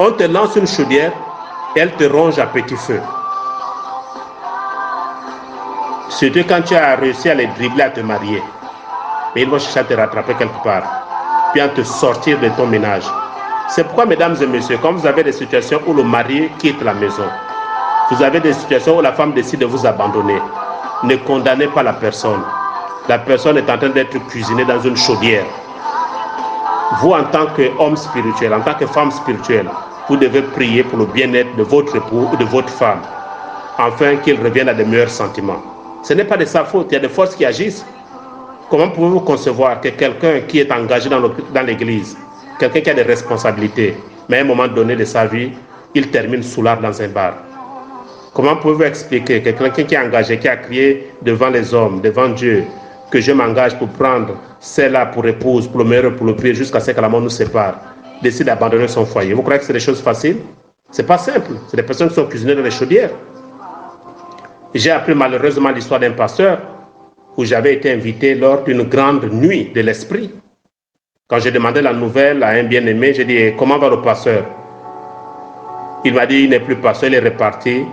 On te lance une chaudière et elle te ronge à petit feu. Surtout quand tu as réussi à les dribbler, à te marier. Mais ils vont chercher à te rattraper quelque part, puis à te sortir de ton ménage. C'est pourquoi, mesdames et messieurs, quand vous avez des situations où le mari quitte la maison, vous avez des situations où la femme décide de vous abandonner, ne condamnez pas la personne. La personne est en train d'être cuisinée dans une chaudière. Vous, en tant qu'homme spirituel, en tant que femme spirituelle, vous devez prier pour le bien-être de votre époux ou de votre femme, afin qu'il revienne à de meilleurs sentiments. Ce n'est pas de sa faute, il y a des forces qui agissent. Comment pouvez-vous concevoir que quelqu'un qui est engagé dans l'église, quelqu'un qui a des responsabilités, mais à un moment donné de sa vie, il termine soulard dans un bar? Comment pouvez-vous expliquer que quelqu'un qui est engagé, qui a crié devant les hommes, devant Dieu, que je m'engage pour prendre celle-là pour épouse, pour le meilleur, pour le pire, jusqu'à ce que la mort nous sépare, décide d'abandonner son foyer? Vous croyez que c'est des choses faciles? C'est pas simple. C'est des personnes qui sont cuisinées dans les chaudières. J'ai appris malheureusement l'histoire d'un pasteur où j'avais été invité lors d'une grande nuit de l'esprit. Quand j'ai demandé la nouvelle à un bien-aimé, j'ai dit: comment va le pasteur? Il m'a dit: il n'est plus pasteur, il est reparti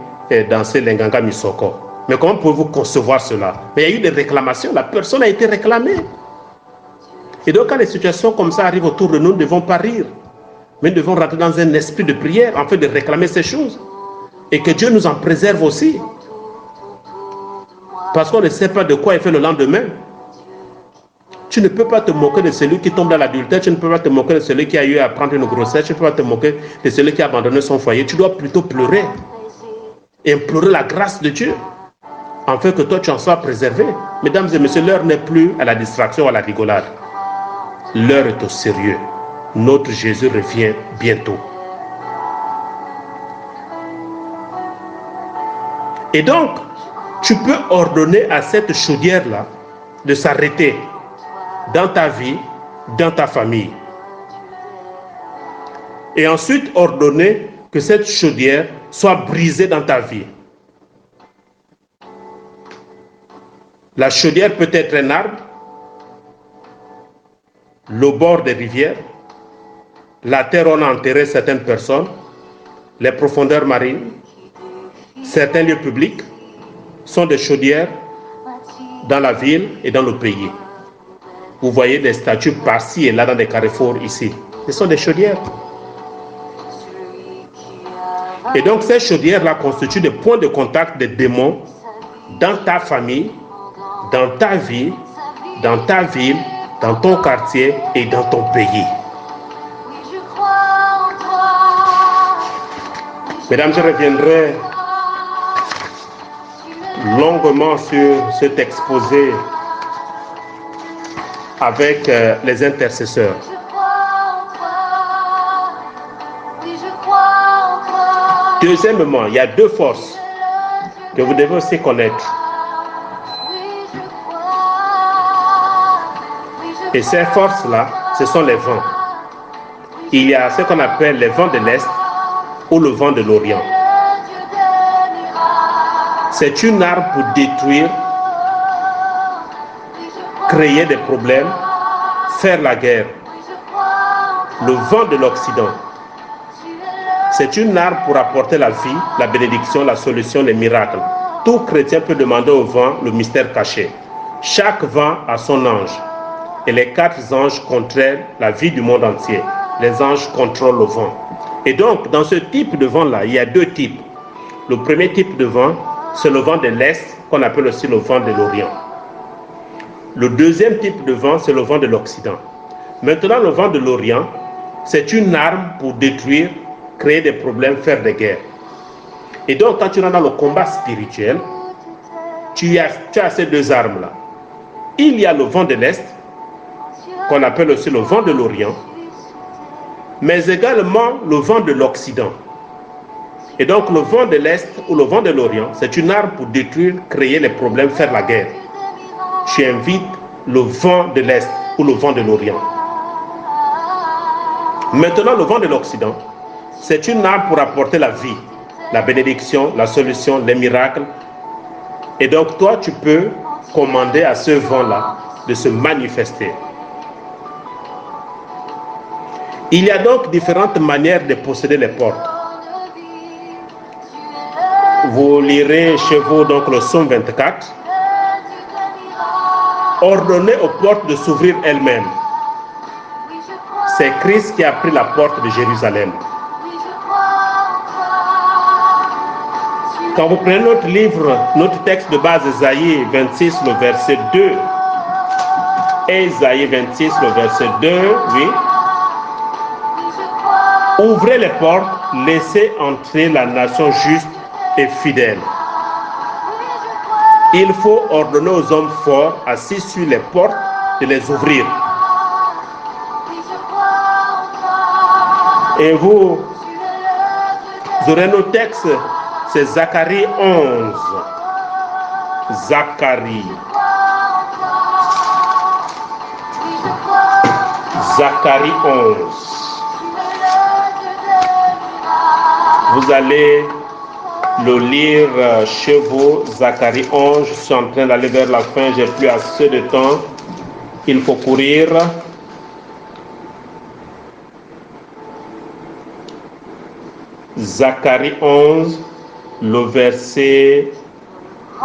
danser l'Enganga Misoko. Mais comment pouvez-vous concevoir cela? Mais il y a eu des réclamations, la personne a été réclamée. Et donc quand les situations comme ça arrivent autour de nous, nous ne devons pas rire, mais nous devons rentrer dans un esprit de prière en fait de réclamer ces choses. Et que Dieu nous en préserve aussi. Parce qu'on ne sait pas de quoi il fait le lendemain. Tu ne peux pas te moquer de celui qui tombe dans l'adultère, tu ne peux pas te moquer de celui qui a eu à prendre une grossesse, tu ne peux pas te moquer de celui qui a abandonné son foyer. Tu dois plutôt pleurer et implorer la grâce de Dieu, afin que toi tu en sois préservé. Mesdames et messieurs, l'heure n'est plus à la distraction ou à la rigolade. L'heure est au sérieux. Notre Jésus revient bientôt. Et donc, tu peux ordonner à cette chaudière-là de s'arrêter dans ta vie, dans ta famille. Et ensuite ordonner que cette chaudière soit brisée dans ta vie. La chaudière peut être un arbre, le bord des rivières, la terre où on a enterré certaines personnes, les profondeurs marines, certains lieux publics sont des chaudières dans la ville et dans le pays. Vous voyez des statues par-ci et là dans des carrefours ici. Ce sont des chaudières. Et donc ces chaudières-là constituent des points de contact des démons dans ta famille, dans ta vie, dans ta ville, dans ton quartier et dans ton pays. Mesdames, je reviendrai longuement sur cet exposé avec les intercesseurs. Deuxièmement, il y a deux forces que vous devez aussi connaître. Et ces forces-là, ce sont les vents. Il y a ce qu'on appelle les vents de l'Est ou le vent de l'Orient. C'est une arme pour détruire, créer des problèmes, faire la guerre. Le vent de l'Occident, c'est une arme pour apporter la vie, la bénédiction, la solution, les miracles. Tout chrétien peut demander au vent le mystère caché. Chaque vent a son ange. Et les quatre anges contrôlent la vie du monde entier. Les anges contrôlent le vent. Et donc, dans ce type de vent-là, il y a deux types. Le premier type de vent, c'est le vent de l'Est, qu'on appelle aussi le vent de l'Orient. Le deuxième type de vent, c'est le vent de l'Occident. Maintenant, le vent de l'Orient, c'est une arme pour détruire, créer des problèmes, faire des guerres. Et donc, quand tu rentres dans le combat spirituel, tu as ces deux armes-là. Il y a le vent de l'Est, qu'on appelle aussi le vent de l'Orient, mais également le vent de l'Occident. Et donc le vent de l'Est ou le vent de l'Orient, c'est une arme pour détruire, créer les problèmes, faire la guerre. Je invite le vent de l'Est ou le vent de l'Orient. Maintenant, le vent de l'Occident, c'est une arme pour apporter la vie, la bénédiction, la solution, les miracles. Et donc toi, tu peux commander à ce vent-là de se manifester. Il y a donc différentes manières de posséder les portes. Vous lirez chez vous donc le psaume 24. Ordonnez aux portes de s'ouvrir elles-mêmes. C'est Christ qui a pris la porte de Jérusalem. Quand vous prenez notre livre, notre texte de base, Ésaïe 26, le verset 2. Ésaïe 26, le verset 2, oui. Ouvrez les portes, laissez entrer la nation juste et fidèle. Il faut ordonner aux hommes forts assis sur les portes de les ouvrir. Et vous aurez nos textes, c'est Zacharie 11. Zacharie 11. Vous allez le lire chez vous, Zacharie 11. Je suis en train d'aller vers la fin, j'ai plus assez de temps. Il faut courir. Zacharie 11, le verset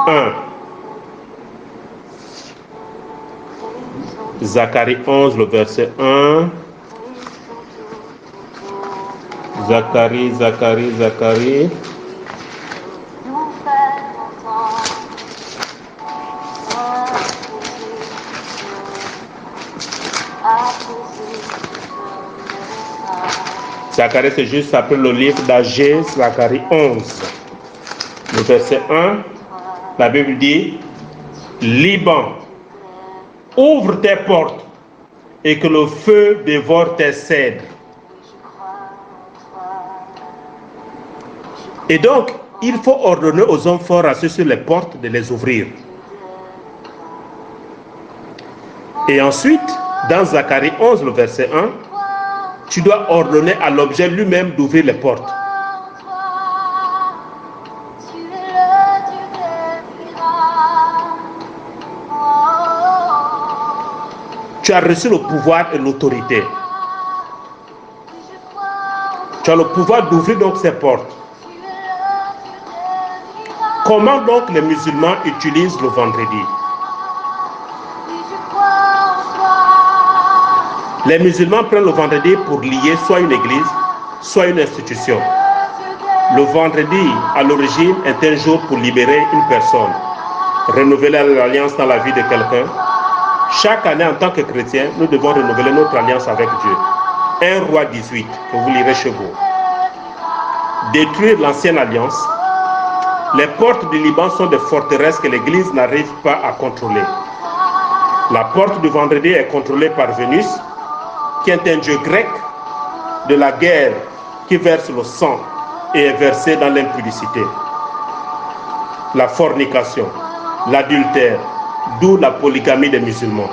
1. Zacharie 11, le verset 1. Zacharie. Zacharie, c'est juste après le livre d'Agé, Zacharie 11. Le verset 1, la Bible dit, Liban, ouvre tes portes et que le feu dévore tes cèdres. Et donc, il faut ordonner aux hommes forts assis sur les portes de les ouvrir. Et ensuite, dans Zacharie 11, le verset 1, tu dois ordonner à l'objet lui-même d'ouvrir les portes. Tu as reçu le pouvoir et l'autorité. Tu as le pouvoir d'ouvrir donc ces portes. Comment donc les musulmans utilisent le vendredi? Les musulmans prennent le vendredi pour lier soit une église, soit une institution. Le vendredi, à l'origine, est un jour pour libérer une personne, renouveler l'alliance dans la vie de quelqu'un. Chaque année, en tant que chrétien, nous devons renouveler notre alliance avec Dieu. 1 Roi 18, que vous lirez chez vous. Détruire l'ancienne alliance. Les portes du Liban sont des forteresses que l'Église n'arrive pas à contrôler. La porte du vendredi est contrôlée par Vénus, qui est un dieu grec de la guerre qui verse le sang et est versé dans l'impudicité. La fornication, l'adultère, d'où la polygamie des musulmans.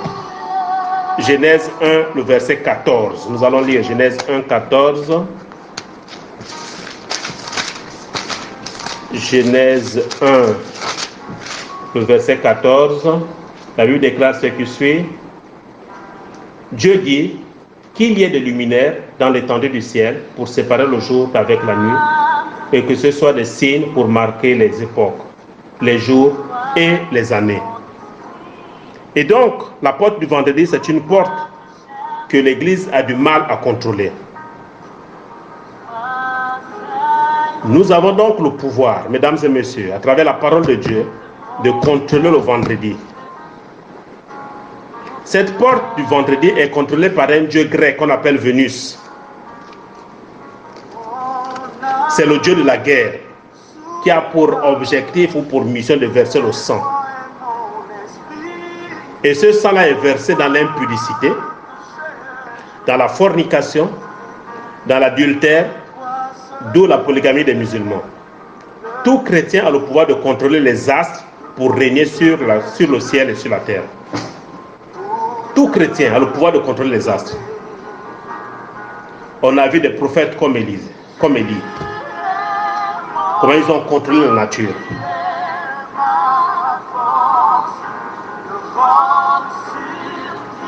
Genèse 1, le verset 14. Nous allons lire Genèse 1, 14. Genèse 1, le verset 14. La Bible déclare ce qui suit. Dieu dit qu'il y ait des luminaires dans l'étendue du ciel pour séparer le jour d'avec la nuit, et que ce soit des signes pour marquer les époques, les jours et les années. Et donc, la porte du vendredi, c'est une porte que l'Église a du mal à contrôler. Nous avons donc le pouvoir, mesdames et messieurs, à travers la parole de Dieu, de contrôler le vendredi. Cette porte du vendredi est contrôlée par un dieu grec qu'on appelle Vénus. C'est le dieu de la guerre qui a pour objectif ou pour mission de verser le sang. Et ce sang-là est versé dans l'impudicité, dans la fornication, dans l'adultère, d'où la polygamie des musulmans. Tout chrétien a le pouvoir de contrôler les astres pour régner sur le ciel et sur la terre. Tout chrétien a le pouvoir de contrôler les astres. On a vu des prophètes comme Élie, comment ils ont contrôlé la nature.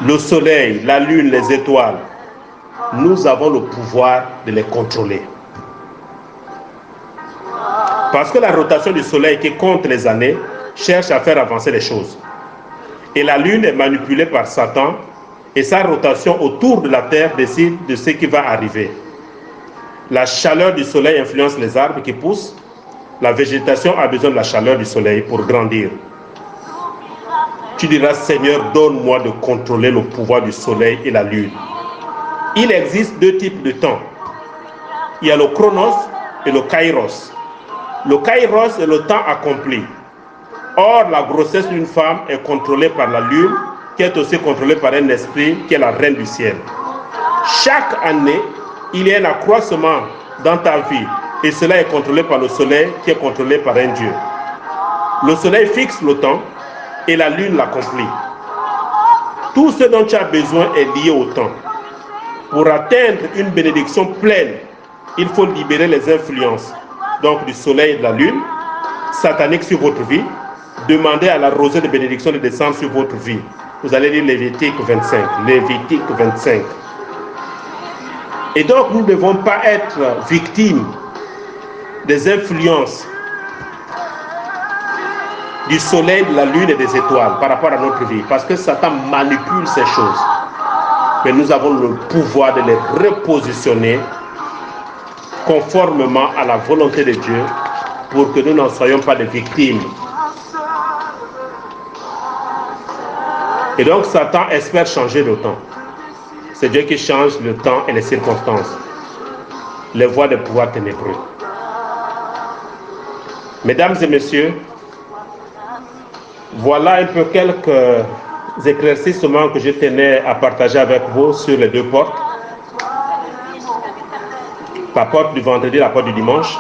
Le soleil, la lune, les étoiles, nous avons le pouvoir de les contrôler. Parce que la rotation du soleil qui compte les années cherche à faire avancer les choses. Et la lune est manipulée par Satan et sa rotation autour de la terre décide de ce qui va arriver. La chaleur du soleil influence les arbres qui poussent. La végétation a besoin de la chaleur du soleil pour grandir. Tu diras, Seigneur, donne-moi de contrôler le pouvoir du soleil et la lune. Il existe deux types de temps. Il y a le chronos et le kairos. Le kairos est le temps accompli. Or, la grossesse d'une femme est contrôlée par la lune, qui est aussi contrôlée par un esprit qui est la reine du ciel. Chaque année, il y a un accroissement dans ta vie, et cela est contrôlé par le soleil, qui est contrôlé par un Dieu. Le soleil fixe le temps, et la lune l'accomplit. Tout ce dont tu as besoin est lié au temps. Pour atteindre une bénédiction pleine, il faut libérer les influences, donc du soleil et de la lune, sataniques sur votre vie. Demandez à la rosée de bénédiction de descendre sur votre vie. Vous allez lire Lévitique 25. Lévitique 25. Et donc, nous ne devons pas être victimes des influences du soleil, de la lune et des étoiles par rapport à notre vie. Parce que Satan manipule ces choses. Mais nous avons le pouvoir de les repositionner conformément à la volonté de Dieu pour que nous n'en soyons pas des victimes. Et donc Satan espère changer le temps. C'est Dieu qui change le temps et les circonstances, les voies des pouvoirs ténébreux. Mesdames et messieurs, voilà un peu quelques éclaircissements que je tenais à partager avec vous sur les deux portes. La porte du vendredi, la porte du dimanche.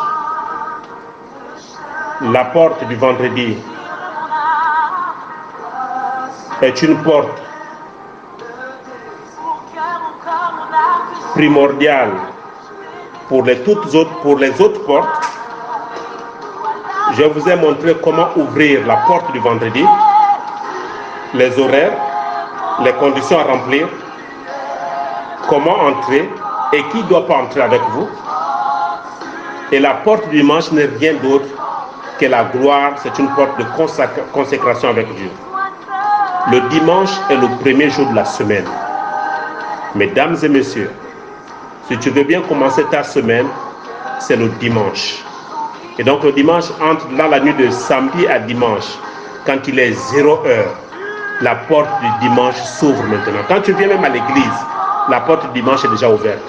La porte du vendredi est une porte primordial pour les autres portes. Je vous ai montré comment ouvrir la porte du vendredi, les horaires, les conditions à remplir, comment entrer et qui ne doit pas entrer avec vous. Et la porte du dimanche n'est rien d'autre que la gloire, c'est une porte de consécration avec Dieu. Le dimanche est le premier jour de la semaine. Mesdames et messieurs, si tu veux bien commencer ta semaine, c'est le dimanche. Et donc le dimanche entre dans la nuit de samedi à dimanche, quand il est 0 heure, la porte du dimanche s'ouvre maintenant. Quand tu viens même à l'église, la porte du dimanche est déjà ouverte.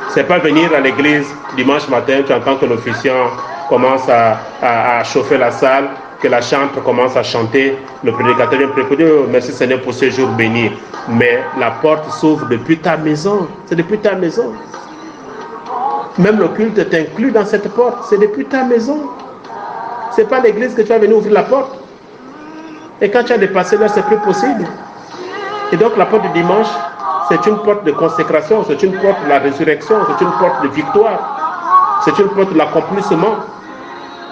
C'est pas venir à l'église dimanche matin, tu entends que l'officiant commence à chauffer la salle, que la chantre commence à chanter, le prédicateur vient préparer, oh, merci Seigneur pour ce jour béni. Mais la porte s'ouvre depuis ta maison, c'est depuis ta maison. Même le culte est inclus dans cette porte, c'est depuis ta maison. C'est pas l'église que tu vas venir ouvrir la porte. Et quand tu as dépassé l'heure, c'est plus possible. Et donc la porte du dimanche, c'est une porte de consécration, c'est une porte de la résurrection, c'est une porte de victoire, c'est une porte de l'accomplissement.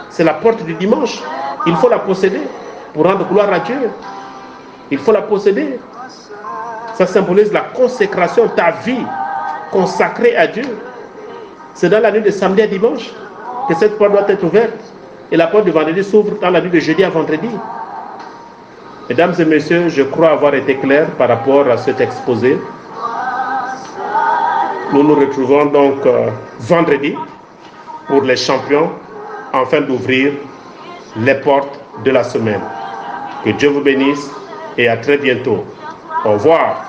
C'est la porte du dimanche. Il faut la posséder pour rendre gloire à Dieu. Il faut la posséder. Ça symbolise la consécration, ta vie consacrée à Dieu. C'est dans la nuit de samedi à dimanche que cette porte doit être ouverte. Et la porte du vendredi s'ouvre dans la nuit de jeudi à vendredi. Mesdames et messieurs, je crois avoir été clair par rapport à cet exposé. Nous nous retrouvons donc vendredi pour les champions, afin d'ouvrir les portes de la semaine. Que Dieu vous bénisse et à très bientôt. Au revoir.